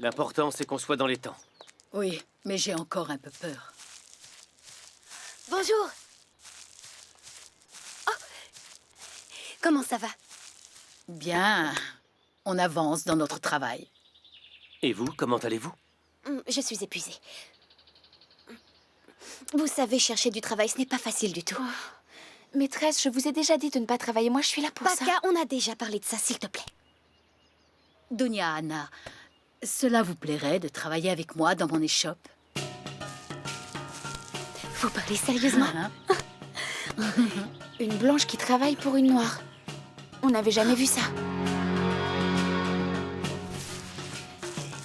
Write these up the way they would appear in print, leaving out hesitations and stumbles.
L'important, c'est qu'on soit dans les temps. Oui, mais j'ai encore un peu peur. Bonjour. Oh. Comment ça va? Bien, on avance dans notre travail. Et vous, comment allez-vous? Je suis épuisée. Vous savez, chercher du travail, ce n'est pas facile du tout. Maîtresse, je vous ai déjà dit de ne pas travailler. Moi, je suis là pour ça. Paka, on a déjà parlé de ça, s'il te plaît. Donia Anna, cela vous plairait de travailler avec moi dans mon échoppe? Vous parlez sérieusement? Hein? Une blanche qui travaille pour une noire. On n'avait jamais vu ça.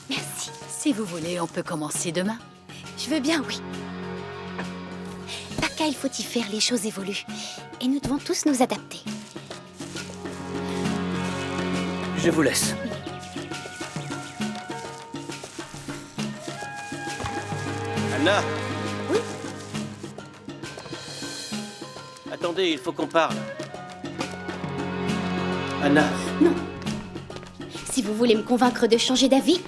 Merci. Si vous voulez, on peut commencer demain. Je veux bien, oui. Paka, il faut y faire, les choses évoluent. Et nous devons tous nous adapter. Je vous laisse. Anna! Oui? Attendez, il faut qu'on parle. Anna! Non. Si vous voulez me convaincre de changer d'avis,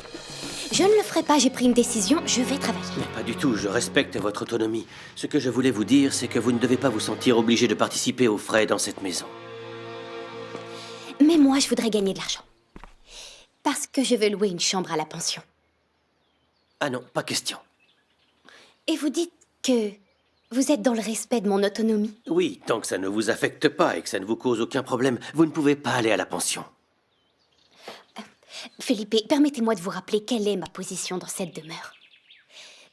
je ne le ferai pas, j'ai pris une décision, je vais travailler. Mais pas du tout, je respecte votre autonomie. Ce que je voulais vous dire, c'est que vous ne devez pas vous sentir obligé de participer aux frais dans cette maison. Mais moi, je voudrais gagner de l'argent. Parce que je veux louer une chambre à la pension. Ah non, pas question. Et vous dites que vous êtes dans le respect de mon autonomie? Oui, tant que ça ne vous affecte pas et que ça ne vous cause aucun problème, vous ne pouvez pas aller à la pension. Felipe, permettez-moi de vous rappeler quelle est ma position dans cette demeure.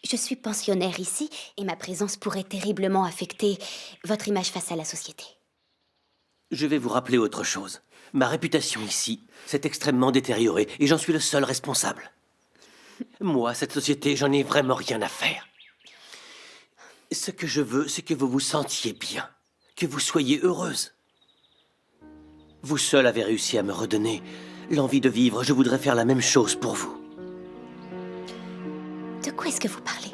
Je suis pensionnaire ici et ma présence pourrait terriblement affecter votre image face à la société. Je vais vous rappeler autre chose. Ma réputation ici s'est extrêmement détériorée et j'en suis le seul responsable. Moi, cette société, j'en ai vraiment rien à faire. Ce que je veux, c'est que vous vous sentiez bien, que vous soyez heureuse. Vous seul avez réussi à me redonner l'envie de vivre. Je voudrais faire la même chose pour vous. De quoi est-ce que vous parlez?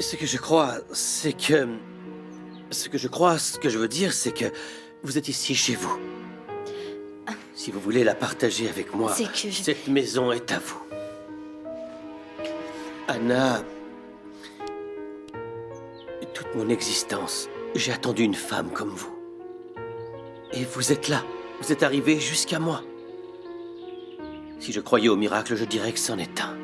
Ce que je crois, c'est que... Ce que je veux dire, c'est que vous êtes ici chez vous. Si vous voulez la partager avec moi, C'est que je- cette maison est à vous. Anna, toute mon existence, j'ai attendu une femme comme vous. Et vous êtes là, vous êtes arrivée jusqu'à moi. Si je croyais au miracle, je dirais que c'en est un.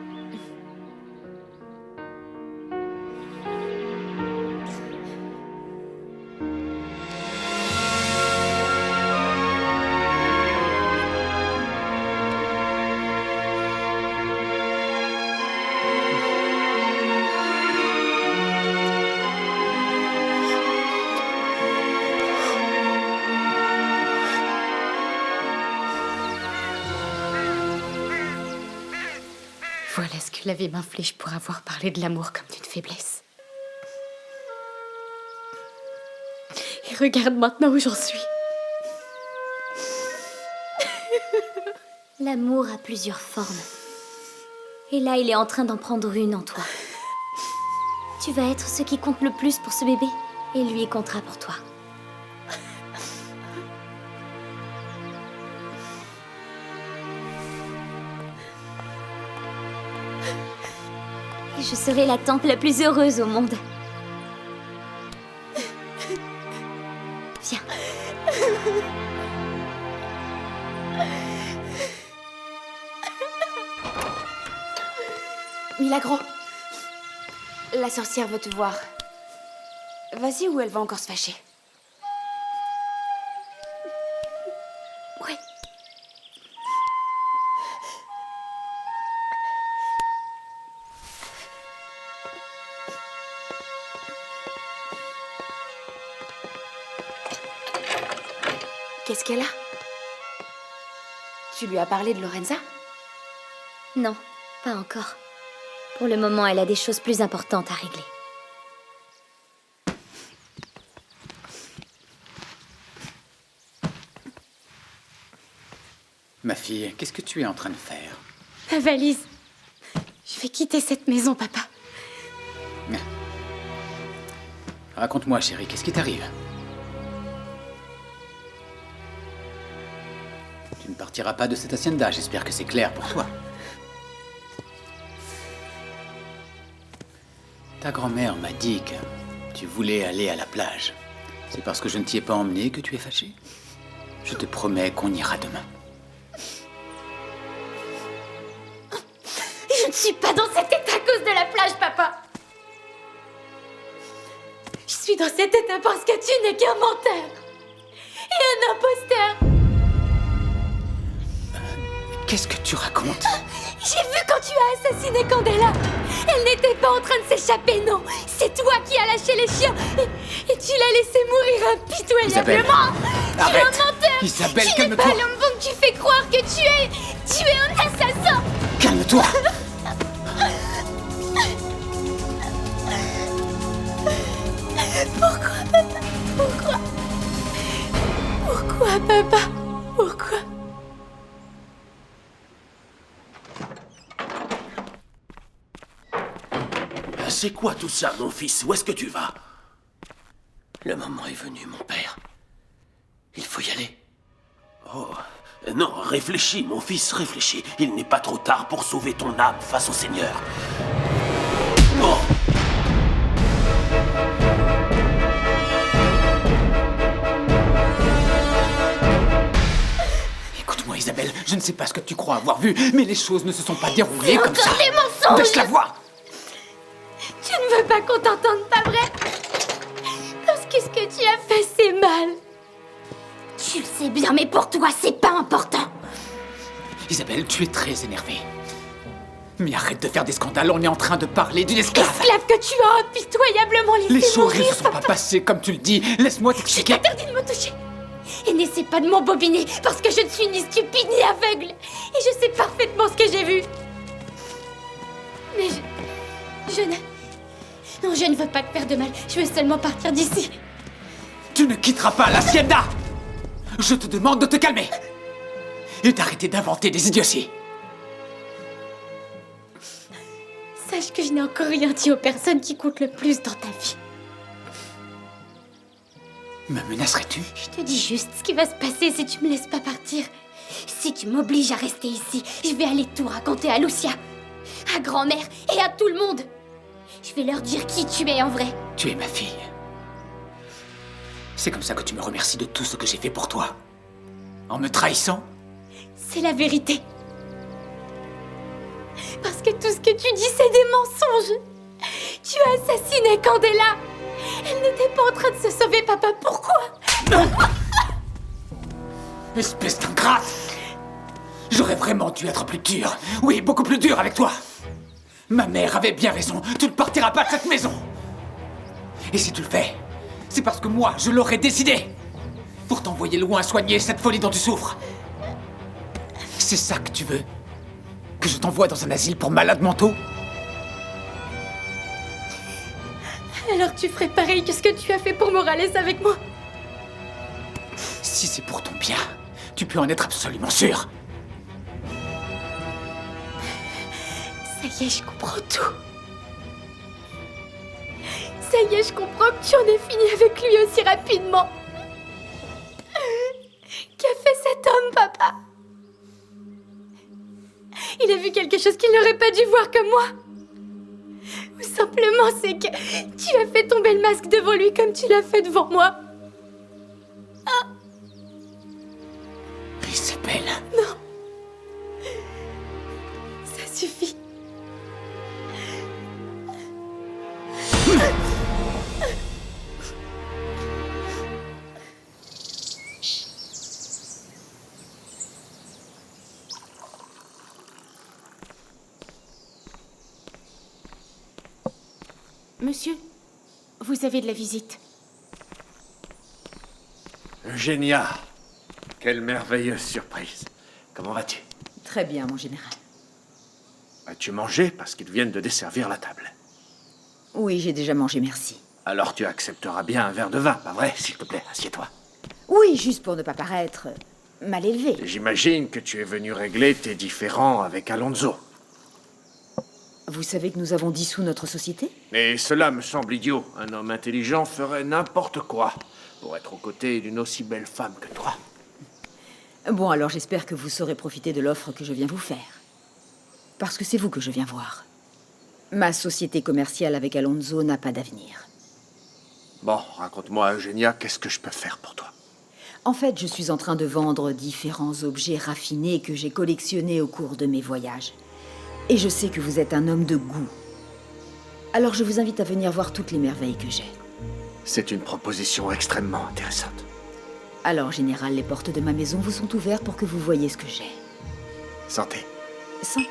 Voilà ce que la vie m'inflige pour avoir parlé de l'amour comme d'une faiblesse. Et regarde maintenant où j'en suis. L'amour a plusieurs formes. Et là, il est en train d'en prendre une en toi. Tu vas être ce qui compte le plus pour ce bébé. Et lui, il comptera pour toi. Et je serai la tante la plus heureuse au monde. Viens. Milagro, la sorcière veut te voir. Vas-y ou elle va encore se fâcher. Ouais. Qu'est-ce qu'elle a? Tu lui as parlé de Lorenza? Non, pas encore. Pour le moment, elle a des choses plus importantes à régler. Ma fille, qu'est-ce que tu es en train de faire? Ma valise. Je vais quitter cette maison, papa. Raconte-moi, chérie, qu'est-ce qui t'arrive? Tu ne partiras pas de cette hacienda, j'espère que c'est clair pour toi. Ta grand-mère m'a dit que tu voulais aller à la plage. C'est parce que je ne t'y ai pas emmené que tu es fâché. Je te promets qu'on ira demain. Je ne suis pas dans cet état à cause de la plage, papa. Je suis dans cet état parce que tu n'es qu'un menteur et un imposteur. Qu'est-ce que tu racontes? J'ai vu quand tu as assassiné Candela. Elle n'était pas en train de s'échapper, non. C'est toi qui as lâché les chiens et tu l'as laissé mourir impitoyablement. Tu es Arrête. un menteur. Isabelle, tu n'es pas calme-toi. l'homme que tu fais croire que tu es un assassin. Calme-toi. Pourquoi, papa? Pourquoi? Pourquoi, papa? Pourquoi? C'est quoi tout ça, mon fils? Où est-ce que tu vas? Le moment est venu, mon père. Il faut y aller. Oh, non, réfléchis, mon fils, réfléchis. Il n'est pas trop tard pour sauver ton âme face au Seigneur. Oh! Écoute-moi, Isabelle, je ne sais pas ce que tu crois avoir vu, mais les choses ne se sont pas déroulées comme ça. Encore des mensonges! Baisse la voix. Tu ne veux pas qu'on t'entende, pas vrai? Parce que ce que tu as fait, c'est mal. Tu le sais bien, mais pour toi, c'est pas important. Isabelle, tu es très énervée. Mais arrête de faire des scandales, on est en train de parler d'une esclave. Esclave que tu as impitoyablement laissé Les choses ne mourir, se sont pas passées comme tu le dis. Laisse-moi Je t'expliquer. t'interdis de me toucher. Et n'essaie pas de m'embobiner, parce que je ne suis ni stupide ni aveugle. Et je sais parfaitement ce que j'ai vu. Mais je ne... Non, je ne veux pas te faire de mal. Je veux seulement partir d'ici. Tu ne quitteras pas l'hacienda. Je te demande de te calmer. Et d'arrêter d'inventer des idioties. Sache que je n'ai encore rien dit aux personnes qui comptent le plus dans ta vie. Me menacerais-tu? Je te dis juste ce qui va se passer si tu me laisses pas partir. Si tu m'obliges à rester ici, je vais aller tout raconter à Lucia, à grand-mère et à tout le monde. Je vais leur dire qui tu es en vrai. Tu es ma fille. C'est comme ça que tu me remercies de tout ce que j'ai fait pour toi. En me trahissant? C'est la vérité. Parce que tout ce que tu dis, c'est des mensonges. Tu as assassiné Candela. Elle n'était pas en train de se sauver, papa. Pourquoi? Espèce d'ingrate! J'aurais vraiment dû être plus dur. Oui, beaucoup plus dur avec toi. Ma mère avait bien raison. Tu ne partiras pas de cette maison. Et si tu le fais, c'est parce que moi, je l'aurais décidé. Pour t'envoyer loin soigner cette folie dont tu souffres. C'est ça que tu veux? Que je t'envoie dans un asile pour malades mentaux? Alors tu ferais pareil que ce que tu as fait pour Morales avec moi. Si c'est pour ton bien, tu peux en être absolument sûr. Ça y est, je comprends tout. Ça y est, je comprends que tu en es fini avec lui aussi rapidement. Qu'a fait cet homme, papa? Il a vu quelque chose qu'il n'aurait pas dû voir comme moi. Ou simplement, c'est que tu as fait tomber le masque devant lui comme tu l'as fait devant moi. Isabelle. Non. Ça suffit. Monsieur, vous avez de la visite. Eugénia, quelle merveilleuse surprise. Comment vas-tu? Très bien, mon général. As-tu mangé parce qu'ils viennent de desservir la table? Oui, j'ai déjà mangé, merci. Alors tu accepteras bien un verre de vin, pas vrai? S'il te plaît, assieds-toi. Oui, juste pour ne pas paraître mal élevé. J'imagine que tu es venu régler tes différends avec Alonso. Vous savez que nous avons dissous notre société? Et cela me semble idiot. Un homme intelligent ferait n'importe quoi pour être aux côtés d'une aussi belle femme que toi. Bon, alors j'espère que vous saurez profiter de l'offre que je viens vous faire. Parce que c'est vous que je viens voir. Ma société commerciale avec Alonso n'a pas d'avenir. Bon, raconte-moi, Eugenia, qu'est-ce que je peux faire pour toi? En fait, je suis en train de vendre différents objets raffinés que j'ai collectionnés au cours de mes voyages. Et je sais que vous êtes un homme de goût. Alors je vous invite à venir voir toutes les merveilles que j'ai. C'est une proposition extrêmement intéressante. Alors, Général, les portes de ma maison vous sont ouvertes pour que vous voyiez ce que j'ai. Santé. Santé.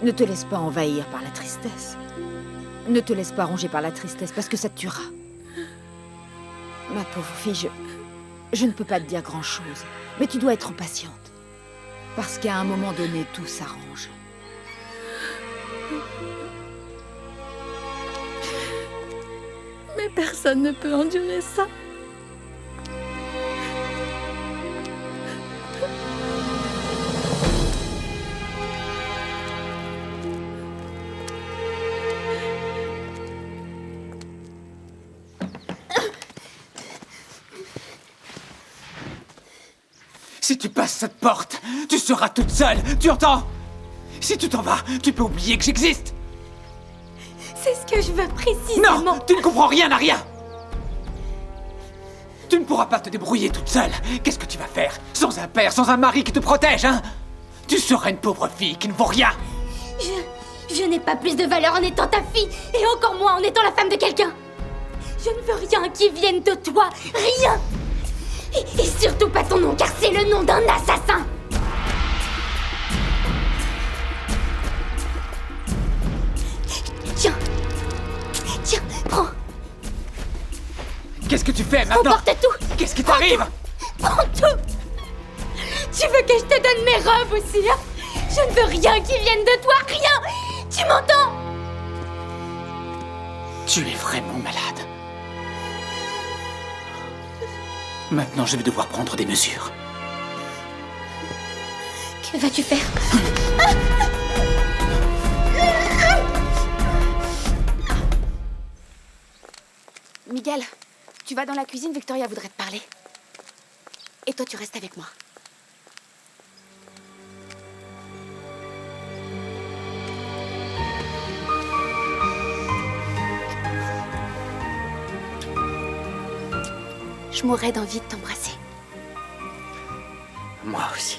Ne te laisse pas envahir par la tristesse. Ne te laisse pas ronger par la tristesse, parce que ça te tuera. Ma pauvre fille, je ne peux pas te dire grand-chose, mais tu dois être patiente. Parce qu'à un moment donné, tout s'arrange. Mais personne ne peut endurer ça. Si tu passes cette porte, tu seras toute seule, tu entends? Si tu t'en vas, tu peux oublier que j'existe. C'est ce que je veux précisément. Non, tu ne comprends rien à rien. Tu ne pourras pas te débrouiller toute seule. Qu'est-ce que tu vas faire? Sans un père, sans un mari qui te protège, hein? Tu seras une pauvre fille qui ne vaut rien. Je n'ai pas plus de valeur en étant ta fille, et encore moins en étant la femme de quelqu'un. Je ne veux rien qui vienne de toi, rien. Et surtout pas ton nom, car c'est le nom d'un assassin. Tiens, prends. Qu'est-ce que tu fais maintenant? Emporte tout. Qu'est-ce qui t'arrive? Prends tout. Tu veux que je te donne mes robes aussi, hein? Je ne veux rien qui vienne de toi, rien. Tu m'entends? Tu es vraiment malade. Maintenant, je vais devoir prendre des mesures. Que vas-tu faire? Miguel, tu vas dans la cuisine, Victoria voudrait te parler. Et toi, tu restes avec moi. Je mourrais d'envie de t'embrasser. Moi aussi.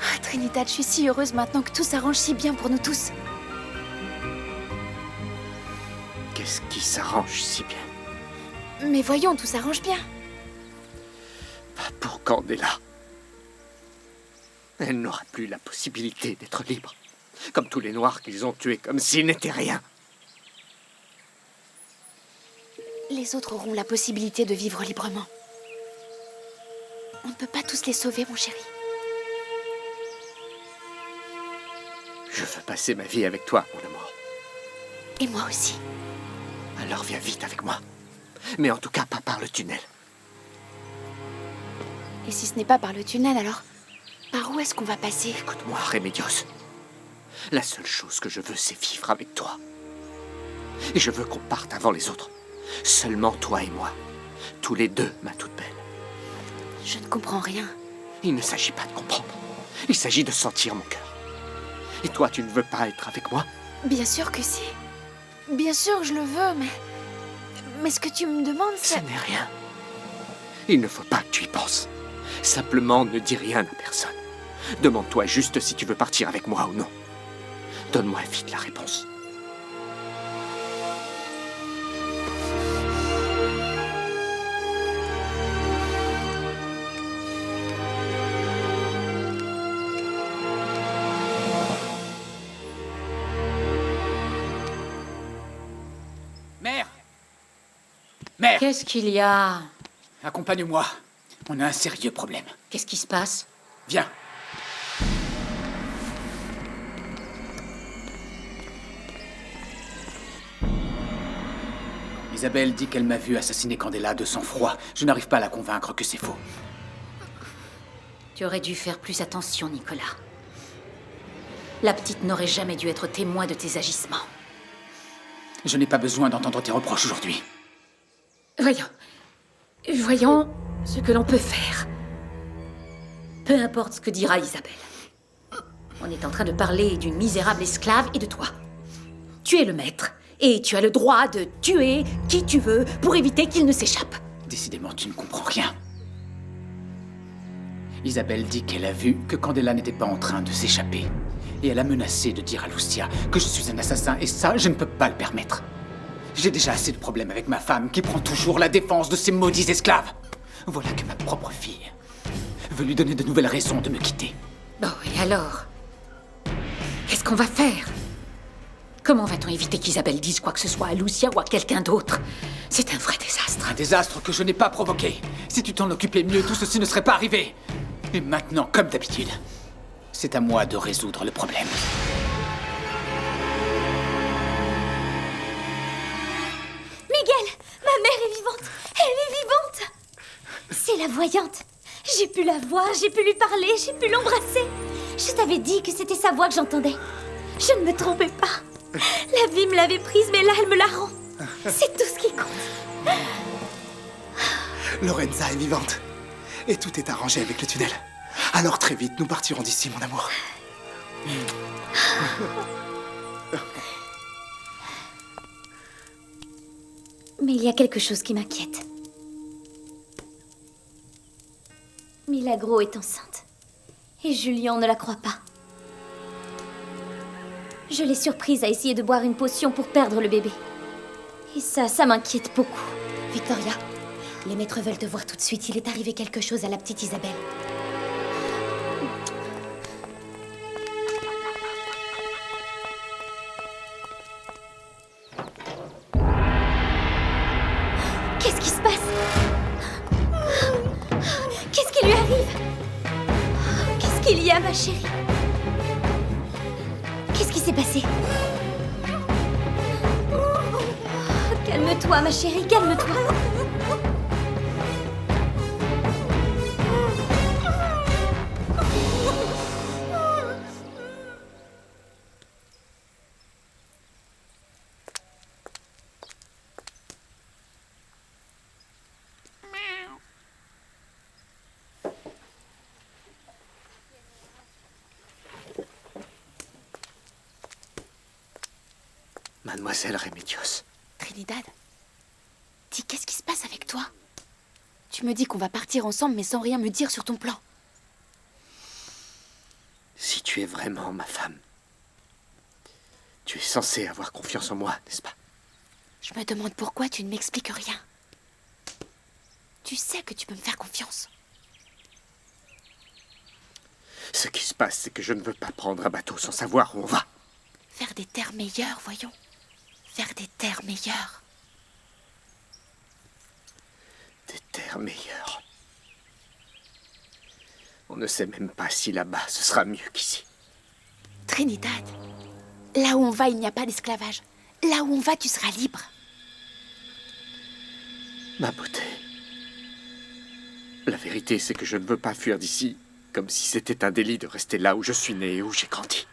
Ah, Trinidad, je suis si heureuse maintenant que tout s'arrange si bien pour nous tous. Qu'est-ce qui s'arrange si bien? Mais voyons, tout s'arrange bien. Pas pour Candela. Elle n'aura plus la possibilité d'être libre. Comme tous les Noirs qu'ils ont tués, comme s'ils n'étaient rien. Les autres auront la possibilité de vivre librement. On ne peut pas tous les sauver, mon chéri. Je veux passer ma vie avec toi, mon amour. Et moi aussi. Alors viens vite avec moi. Mais en tout cas, pas par le tunnel. Et si ce n'est pas par le tunnel, alors par où est-ce qu'on va passer? Écoute-moi, Remedios. La seule chose que je veux, c'est vivre avec toi. Et je veux qu'on parte avant les autres. Seulement toi et moi. Tous les deux, ma toute belle. Je ne comprends rien. Il ne s'agit pas de comprendre. Il s'agit de sentir mon cœur. Et toi, tu ne veux pas être avec moi? Bien sûr que si. Bien sûr, je le veux, mais... Mais ce que tu me demandes, Ce c'est... n'est rien. Il ne faut pas que tu y penses. Simplement, ne dis rien à personne. Demande-toi juste si tu veux partir avec moi ou non. Donne-moi vite la réponse. Mère! Mère! Qu'est-ce qu'il y a? Accompagne-moi. On a un sérieux problème. Qu'est-ce qui se passe? Viens. Isabelle dit qu'elle m'a vu assassiner Candela de sang-froid. Je n'arrive pas à la convaincre que c'est faux. Tu aurais dû faire plus attention, Nicolas. La petite n'aurait jamais dû être témoin de tes agissements. Je n'ai pas besoin d'entendre tes reproches aujourd'hui. Voyons ce que l'on peut faire. Peu importe ce que dira Isabelle. On est en train de parler d'une misérable esclave et de toi. Tu es le maître, et tu as le droit de tuer qui tu veux pour éviter qu'il ne s'échappe. Décidément, tu ne comprends rien. Isabelle dit qu'elle a vu que Candela n'était pas en train de s'échapper. Et elle a menacé de dire à Lucia que je suis un assassin, et ça, je ne peux pas le permettre. J'ai déjà assez de problèmes avec ma femme qui prend toujours la défense de ces maudits esclaves. Voilà que ma propre fille veut lui donner de nouvelles raisons de me quitter. Bon, et alors? Qu'est-ce qu'on va faire? Comment va-t-on éviter qu'Isabelle dise quoi que ce soit à Lucia ou à quelqu'un d'autre? C'est un vrai désastre. Un désastre que je n'ai pas provoqué. Si tu t'en occupais mieux, tout ceci ne serait pas arrivé. Et maintenant, comme d'habitude, c'est à moi de résoudre le problème. Miguel, ma mère est vivante. Elle est vivante. C'est la voyante. J'ai pu la voir, j'ai pu lui parler, j'ai pu l'embrasser. Je t'avais dit que c'était sa voix que j'entendais. Je ne me trompais pas. La vie me l'avait prise, mais là, elle me la rend. C'est tout ce qui compte. Lorenza est vivante. Et tout est arrangé avec le tunnel. Alors très vite, nous partirons d'ici, mon amour. Mais il y a quelque chose qui m'inquiète. Milagro est enceinte. Et Julien ne la croit pas. Je l'ai surprise à essayer de boire une potion pour perdre le bébé. Et ça m'inquiète beaucoup. Victoria, les maîtres veulent te voir tout de suite. Il est arrivé quelque chose à la petite Isabelle. Qu'est-ce qui se passe? Qu'est-ce qui lui arrive? Qu'est-ce qu'il y a, ma chérie? Qu'est-ce qui s'est passé? Calme-toi, ma chérie, calme-toi. Mademoiselle Remedios. Trinidad, dis, qu'est-ce qui se passe avec toi? Tu me dis qu'on va partir ensemble, mais sans rien me dire sur ton plan. Si tu es vraiment ma femme, tu es censée avoir confiance en moi, n'est-ce pas? Je me demande pourquoi tu ne m'expliques rien. Tu sais que tu peux me faire confiance. Ce qui se passe, c'est que je ne veux pas prendre un bateau sans savoir où on va. Faire des terres meilleures, voyons. Faire des terres meilleures. Des terres meilleures. On ne sait même pas si là-bas ce sera mieux qu'ici. Trinidad, là où on va, il n'y a pas d'esclavage. Là où on va, tu seras libre. Ma beauté. La vérité, c'est que je ne veux pas fuir d'ici, comme si c'était un délit de rester là où je suis né et où j'ai grandi.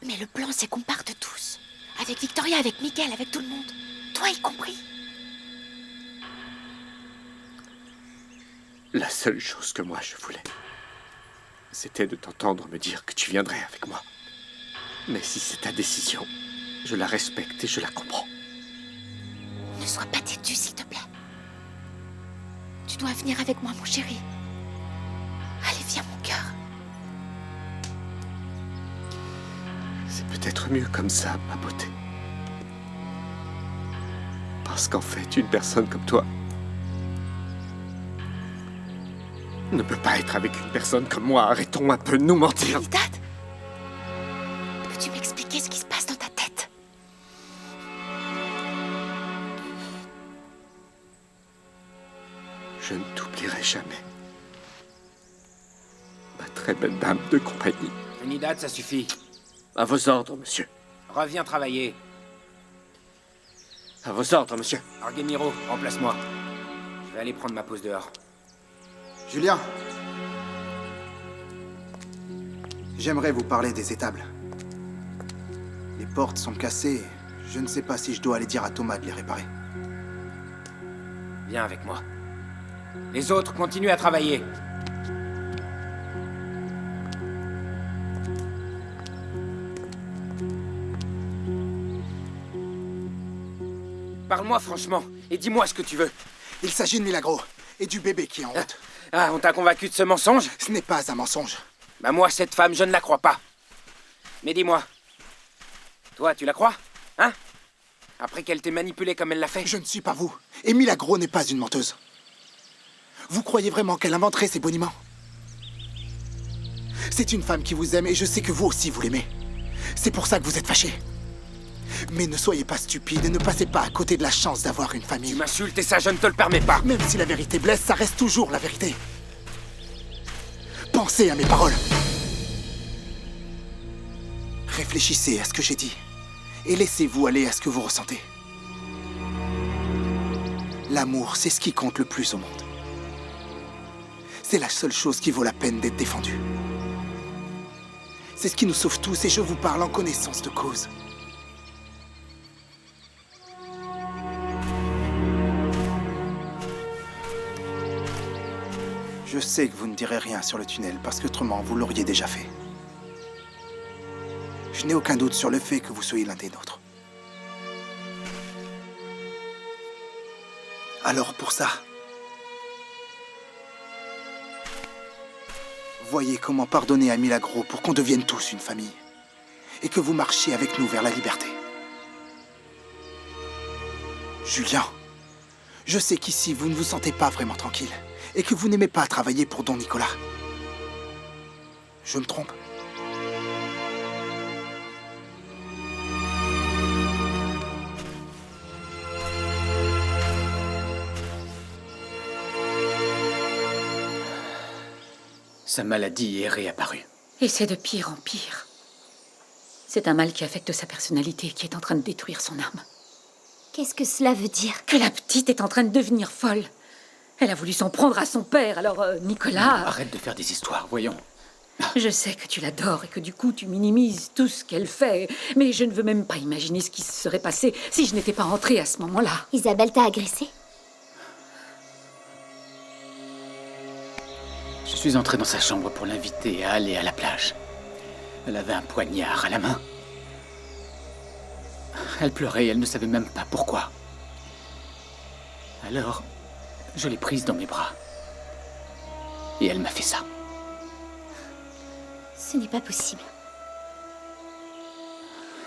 Mais le plan, c'est qu'on parte tous. Avec Victoria, avec Miguel, avec tout le monde. Toi y compris. La seule chose que moi je voulais, c'était de t'entendre me dire que tu viendrais avec moi. Mais si c'est ta décision, je la respecte et je la comprends. Ne sois pas têtu, s'il te plaît. Tu dois venir avec moi, mon chéri. Allez, viens, mon cœur. C'est peut-être mieux comme ça, ma beauté. Parce qu'en fait, une personne comme toi ne peut pas être avec une personne comme moi. Arrêtons un peu de nous mentir. Trinidad, peux-tu m'expliquer ce qui se passe dans ta tête? Je ne t'oublierai jamais. Ma très belle dame de compagnie. Trinidad, ça suffit. À vos ordres, monsieur. Reviens travailler. À vos ordres, monsieur. Argemiro, remplace-moi. Je vais aller prendre ma pause dehors. Julien. J'aimerais vous parler des étables. Les portes sont cassées. Je ne sais pas si je dois aller dire à Thomas de les réparer. Viens avec moi. Les autres continuent à travailler. Parle-moi franchement et dis-moi ce que tu veux. Il s'agit de Milagro et du bébé qui est en route. Ah, on t'a convaincu de ce mensonge? Ce n'est pas un mensonge. Bah moi, cette femme, je ne la crois pas. Mais dis-moi, toi, tu la crois? Hein? Après qu'elle t'ait manipulé comme elle l'a fait? Je ne suis pas vous. Et Milagro n'est pas une menteuse. Vous croyez vraiment qu'elle inventerait ces boniments? C'est une femme qui vous aime et je sais que vous aussi vous l'aimez. C'est pour ça que vous êtes fâchés. Mais ne soyez pas stupide et ne passez pas à côté de la chance d'avoir une famille. Tu m'insultes et ça, je ne te le permets pas. Même si la vérité blesse, ça reste toujours la vérité. Pensez à mes paroles. Réfléchissez à ce que j'ai dit. Et laissez-vous aller à ce que vous ressentez. L'amour, c'est ce qui compte le plus au monde. C'est la seule chose qui vaut la peine d'être défendue. C'est ce qui nous sauve tous et je vous parle en connaissance de cause. Je sais que vous ne direz rien sur le tunnel parce qu'autrement vous l'auriez déjà fait. Je n'ai aucun doute sur le fait que vous soyez l'un des nôtres. Alors pour ça, voyez comment pardonner à Milagro pour qu'on devienne tous une famille et que vous marchiez avec nous vers la liberté. Julien, je sais qu'ici vous ne vous sentez pas vraiment tranquille et que vous n'aimez pas travailler pour Don Nicolas. Je me trompe? Sa maladie est réapparue. Et c'est de pire en pire. C'est un mal qui affecte sa personnalité, qui est en train de détruire son âme. Qu'est-ce que cela veut dire? Que la petite est en train de devenir folle. Elle a voulu s'en prendre à son père, alors Nicolas... Arrête de faire des histoires, voyons. Je sais que tu l'adores et que du coup tu minimises tout ce qu'elle fait, mais je ne veux même pas imaginer ce qui se serait passé si je n'étais pas rentrée à ce moment-là. Isabelle t'a agressé? Je suis entré dans sa chambre pour l'inviter à aller à la plage. Elle avait un poignard à la main. Elle pleurait et elle ne savait même pas pourquoi. Alors, je l'ai prise dans mes bras. Et elle m'a fait ça. Ce n'est pas possible.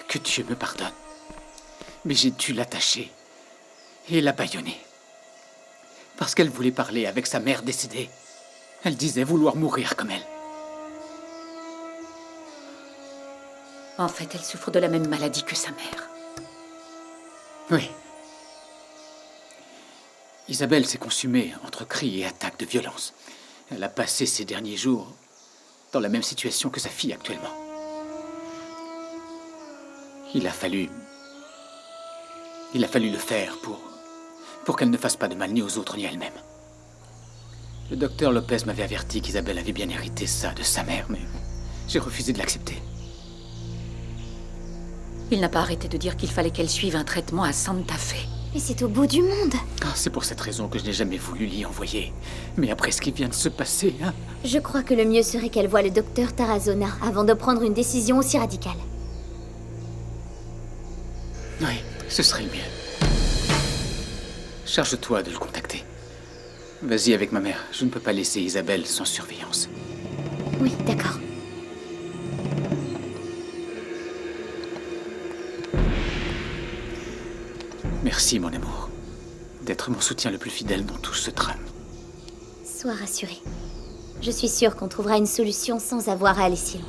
Que Dieu me pardonne. Mais j'ai dû l'attacher et la bâillonner. Parce qu'elle voulait parler avec sa mère décédée. Elle disait vouloir mourir comme elle. En fait, elle souffre de la même maladie que sa mère. Oui. Isabelle s'est consumée entre cris et attaques de violence. Elle a passé ces derniers jours dans la même situation que sa fille actuellement. Il a fallu le faire pour qu'elle ne fasse pas de mal ni aux autres ni à elle-même. Le docteur Lopez m'avait averti qu'Isabelle avait bien hérité ça de sa mère, mais j'ai refusé de l'accepter. Il n'a pas arrêté de dire qu'il fallait qu'elle suive un traitement à Santa Fe. Mais c'est au bout du monde. Ah, c'est pour cette raison que je n'ai jamais voulu l'y envoyer. Mais après ce qui vient de se passer, hein... Je crois que le mieux serait qu'elle voie le docteur Tarazona avant de prendre une décision aussi radicale. Oui, ce serait le mieux. Charge-toi de le contacter. Vas-y avec ma mère. Je ne peux pas laisser Isabelle sans surveillance. Oui, d'accord. Merci, mon amour, d'être mon soutien le plus fidèle dans tout ce drame. Sois rassuré. Je suis sûre qu'on trouvera une solution sans avoir à aller si loin.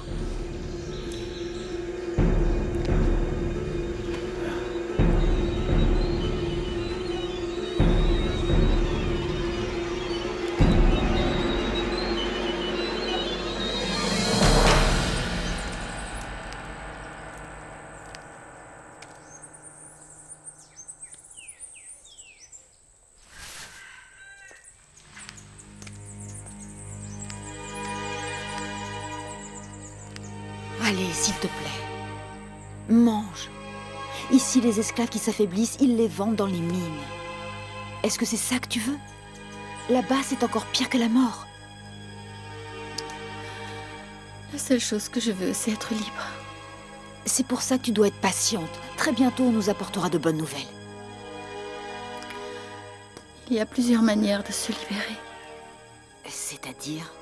Allez, s'il te plaît. Mange. Ici, les esclaves qui s'affaiblissent, ils les vendent dans les mines. Est-ce que c'est ça que tu veux? Là-bas, c'est encore pire que la mort. La seule chose que je veux, c'est être libre. C'est pour ça que tu dois être patiente. Très bientôt, on nous apportera de bonnes nouvelles. Il y a plusieurs manières de se libérer. C'est-à-dire?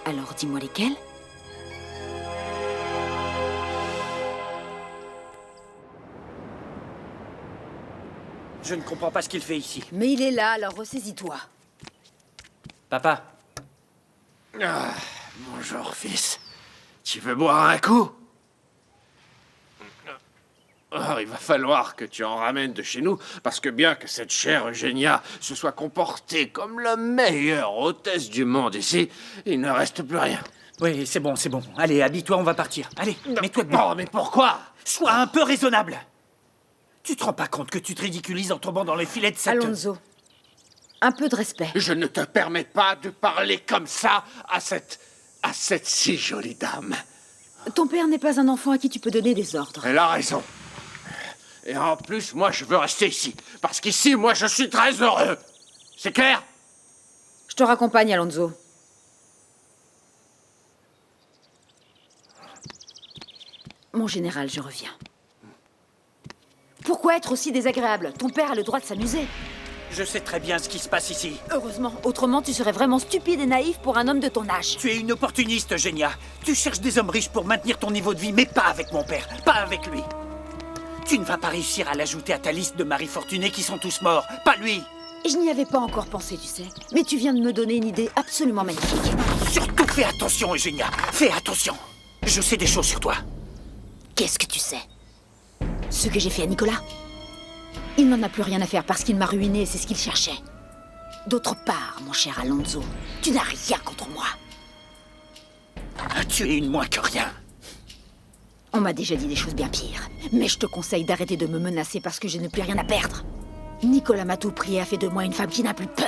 Alors, dis-moi lesquelles? Je ne comprends pas ce qu'il fait ici. Mais il est là, alors ressaisis-toi. Papa. Ah, bonjour, fils. Tu veux boire un coup? Oh, il va falloir que tu en ramènes de chez nous, parce que bien que cette chère Eugénia se soit comportée comme la meilleure hôtesse du monde ici, il ne reste plus rien. Oui, c'est bon, c'est bon. Allez, habille-toi, on va partir. Allez, mets-toi debout. Oh, mais pourquoi? Sois un peu raisonnable. Tu te rends pas compte que tu te ridiculises en tombant dans les filets de cette... Alonso, un peu de respect. Je ne te permets pas de parler comme ça à cette si jolie dame. Ton père n'est pas un enfant à qui tu peux donner des ordres. Elle a raison. Et en plus, moi, je veux rester ici. Parce qu'ici, moi, je suis très heureux. C'est clair? Je te raccompagne, Alonso. Mon général, je reviens. Pourquoi être aussi désagréable? Ton père a le droit de s'amuser. Je sais très bien ce qui se passe ici. Heureusement, autrement tu serais vraiment stupide et naïf pour un homme de ton âge. Tu es une opportuniste, Eugénia. Tu cherches des hommes riches pour maintenir ton niveau de vie, mais pas avec mon père, pas avec lui. Tu ne vas pas réussir à l'ajouter à ta liste de maris fortunés qui sont tous morts, pas lui. Je n'y avais pas encore pensé, tu sais. Mais tu viens de me donner une idée absolument magnifique. Surtout fais attention, Eugénia. Fais attention. Je sais des choses sur toi. Qu'est-ce que tu sais? Ce que j'ai fait à Nicolas? Il n'en a plus rien à faire parce qu'il m'a ruiné et c'est ce qu'il cherchait. D'autre part, mon cher Alonso, tu n'as rien contre moi. Tu es une moins que rien. On m'a déjà dit des choses bien pires. Mais je te conseille d'arrêter de me menacer parce que je n'ai plus rien à perdre. Nicolas m'a tout pris et a fait de moi une femme qui n'a plus peur.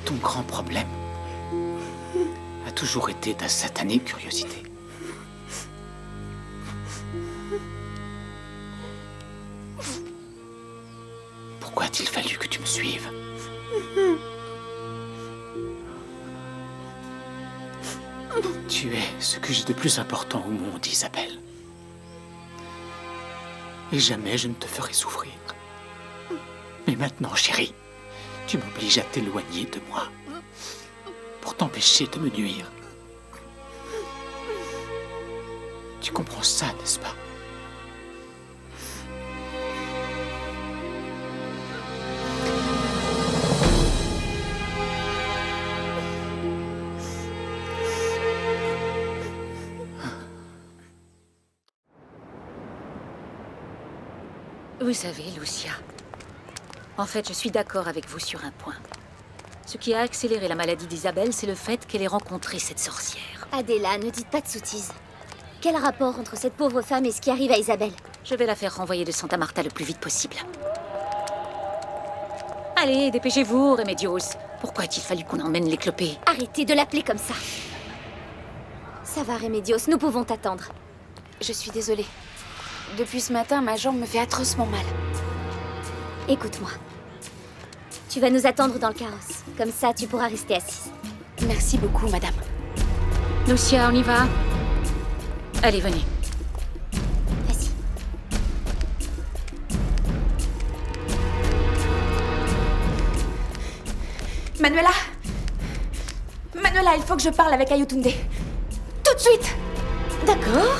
Ton grand problème a toujours été ta satanée curiosité. Pourquoi a-t-il fallu que tu me suives? Tu es ce que j'ai de plus important au monde, Isabelle. Et jamais je ne te ferai souffrir. Mais maintenant, chérie, tu m'obliges à t'éloigner de moi pour t'empêcher de me nuire. Tu comprends ça, n'est-ce pas? Vous savez, Lucia, en fait, je suis d'accord avec vous sur un point. Ce qui a accéléré la maladie d'Isabelle, c'est le fait qu'elle ait rencontré cette sorcière. Adela, ne dites pas de sottises. Quel rapport entre cette pauvre femme et ce qui arrive à Isabelle? Je vais la faire renvoyer de Santa Marta le plus vite possible. Allez, dépêchez-vous, Remedios. Pourquoi a-t-il fallu qu'on emmène les clopés? Arrêtez de l'appeler comme ça. Ça va, Remedios, nous pouvons t'attendre. Je suis désolée. Depuis ce matin, ma jambe me fait atrocement mal. Écoute-moi. Tu vas nous attendre dans le carrosse. Comme ça, tu pourras rester assise. Merci beaucoup, madame. Lucia, on y va? Allez, venez. Vas-y. Manuela! Manuela, il faut que je parle avec Ayotunde. Tout de suite! D'accord.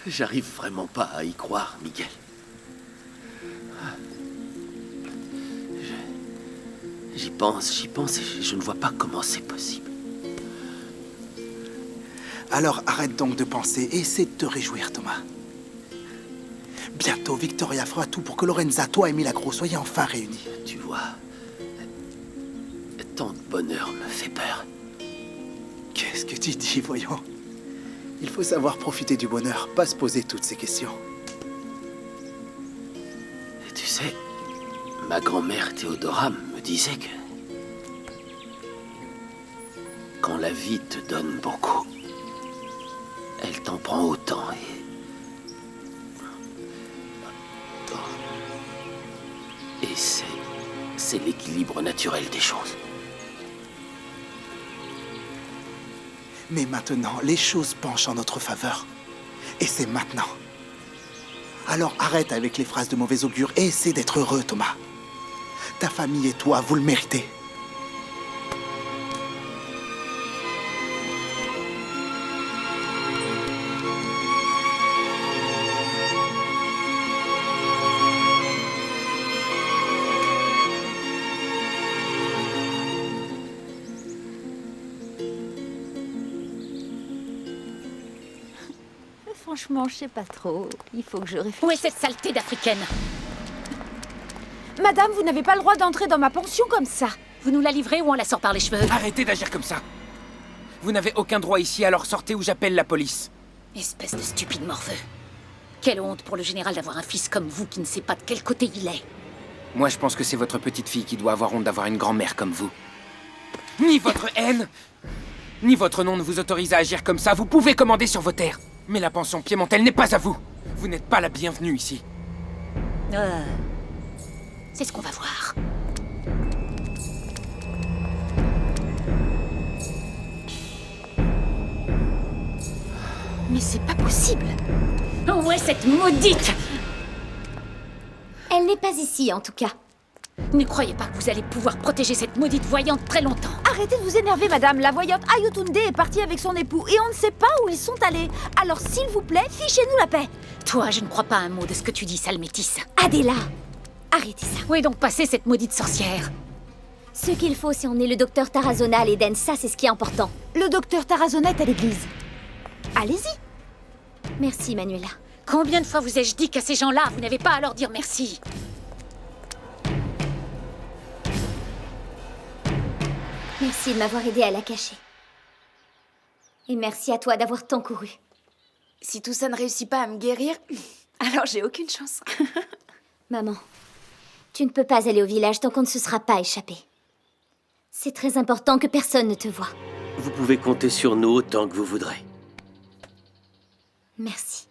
J'arrive vraiment pas à y croire, Miguel. J'y pense et je ne vois pas comment c'est possible. Alors arrête donc de penser et essaie de te réjouir, Thomas. Bientôt, Victoria fera tout pour que Lorenza, toi et Milagro soyez enfin réunis. Tu vois, tant de bonheur me fait peur. Qu'est-ce que tu dis, voyons? Il faut savoir profiter du bonheur, pas se poser toutes ces questions. Et tu sais, ma grand-mère Théodora me disait que quand la vie te donne beaucoup, elle t'en prend autant et c'est l'équilibre naturel des choses. Mais maintenant, les choses penchent en notre faveur. Et c'est maintenant. Alors arrête avec les phrases de mauvais augure et essaie d'être heureux, Thomas. Ta famille et toi, vous le méritez. Franchement, je sais pas trop. Il faut que je réfléchisse. Où est cette saleté d'Africaine? Madame, vous n'avez pas le droit d'entrer dans ma pension comme ça. Vous nous la livrez ou on la sort par les cheveux? Arrêtez d'agir comme ça. Vous n'avez aucun droit ici, alors sortez ou j'appelle la police. Espèce de stupide morveux. Quelle honte pour le général d'avoir un fils comme vous qui ne sait pas de quel côté il est. Moi, je pense que c'est votre petite fille qui doit avoir honte d'avoir une grand-mère comme vous. Ni votre haine, ni votre nom ne vous autorise à agir comme ça. Vous pouvez commander sur vos terres. Mais la pension piémontelle n'est pas à vous. Vous n'êtes pas la bienvenue ici. C'est ce qu'on va voir. Mais c'est pas possible. Où est cette maudite? Elle n'est pas ici, en tout cas. Ne croyez pas que vous allez pouvoir protéger cette maudite voyante très longtemps. Arrêtez de vous énerver, madame. La voyante Ayotunde est partie avec son époux et on ne sait pas où ils sont allés. Alors, s'il vous plaît, fichez-nous la paix. Toi, je ne crois pas un mot de ce que tu dis, sale métisse. Adela, arrêtez ça. Où est donc passée cette maudite sorcière? Ce qu'il faut, c'est emmener le docteur Tarazona à l'Éden. Ça, c'est ce qui est important. Le docteur Tarazona est à l'église. Allez-y. Merci, Manuela. Combien de fois vous ai-je dit qu'à ces gens-là, vous n'avez pas à leur dire merci? Merci de m'avoir aidé à la cacher. Et merci à toi d'avoir tant couru. Si tout ça ne réussit pas à me guérir, alors j'ai aucune chance. Maman, tu ne peux pas aller au village tant qu'on ne se sera pas échappé. C'est très important que personne ne te voie. Vous pouvez compter sur nous autant que vous voudrez. Merci.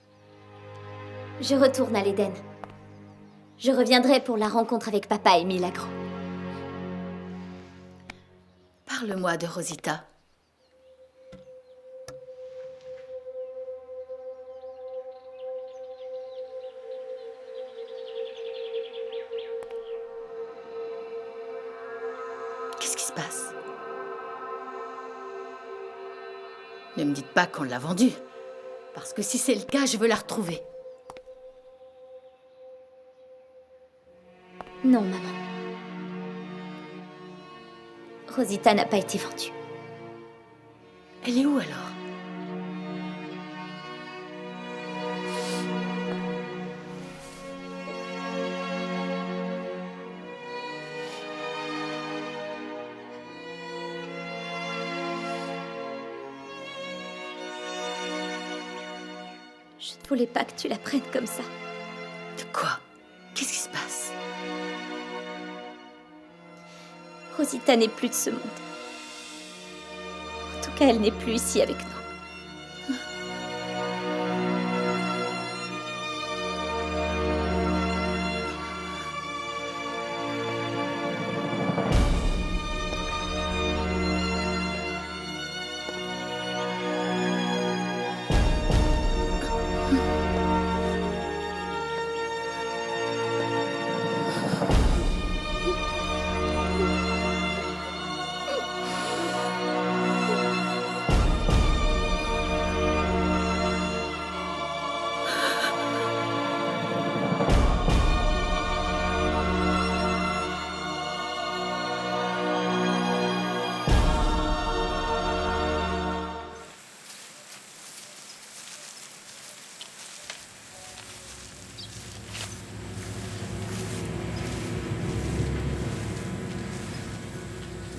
Je retourne à l'Éden. Je reviendrai pour la rencontre avec papa et Milagro. Parle-moi de Rosita. Qu'est-ce qui se passe? Ne me dites pas qu'on l'a vendue. Parce que si c'est le cas, je veux la retrouver. Non, maman. Rosita n'a pas été vendue. Elle est où alors? Je ne voulais pas que tu la prennes comme ça. De quoi? Qu'est-ce qui se passe? Rosita n'est plus de ce monde. En tout cas, elle n'est plus ici avec nous.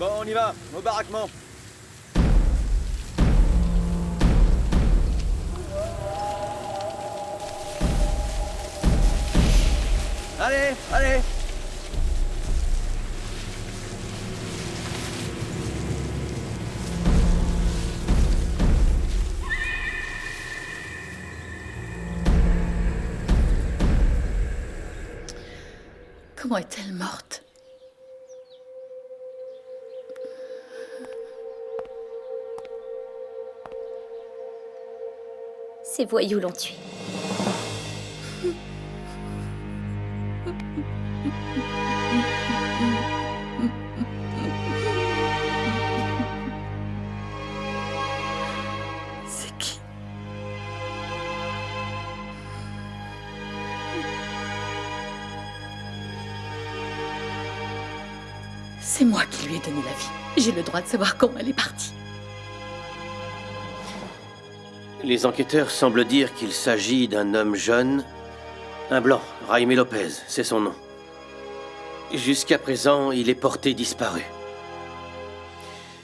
Bon, on y va, au baraquement. Allez, allez. Comment est-elle morte? Ces voyous l'ont tuée. C'est qui? C'est moi qui lui ai donné la vie. J'ai le droit de savoir comment elle est partie. Les enquêteurs semblent dire qu'il s'agit d'un homme jeune, un blanc, Jaime Lopez, c'est son nom. Jusqu'à présent, il est porté disparu.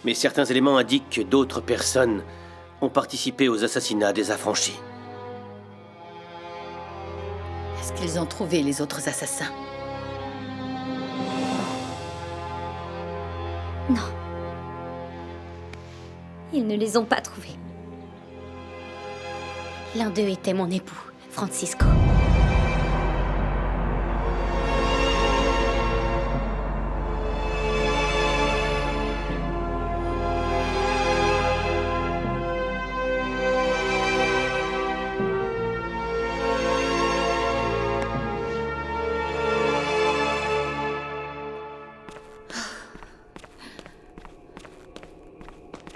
Mais certains éléments indiquent que d'autres personnes ont participé aux assassinats des affranchis. Est-ce qu'ils ont trouvé les autres assassins? Non. Ils ne les ont pas trouvés. L'un d'eux était mon époux, Francisco.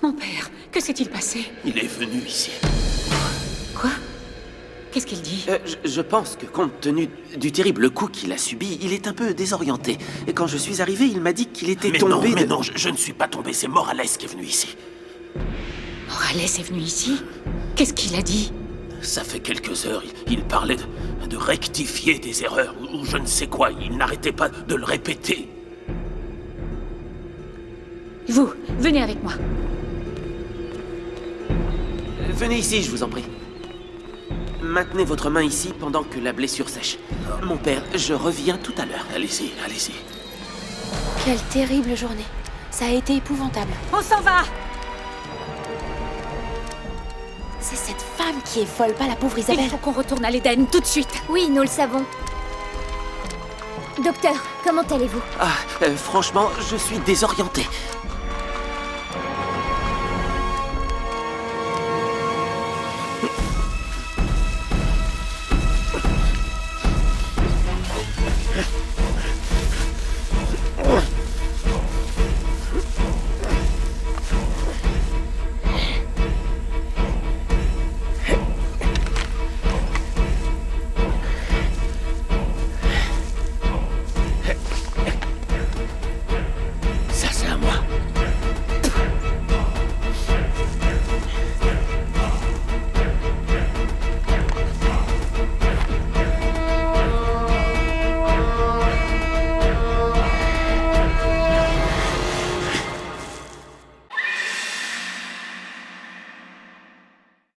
Mon père, que s'est-il passé? Il est venu ici. Quoi? Qu'est-ce qu'il dit? Je pense que compte tenu du terrible coup qu'il a subi, il est un peu désorienté. Et quand je suis arrivé, il m'a dit qu'il était tombé... Mais non, je ne suis pas tombé, c'est Morales qui est venu ici. Morales est venu ici? Qu'est-ce qu'il a dit? Ça fait quelques heures, il parlait de rectifier des erreurs, ou je ne sais quoi. Il n'arrêtait pas de le répéter. Vous, venez avec moi. Venez ici, je vous en prie. Maintenez votre main ici pendant que la blessure sèche. Mon père, je reviens tout à l'heure. Allez-y, allez-y. Quelle terrible journée. Ça a été épouvantable. On s'en va! C'est cette femme qui est folle, pas la pauvre Isabelle. Il faut qu'on retourne à l'Éden tout de suite. Oui, nous le savons. Docteur, comment allez-vous? Franchement, je suis désorienté.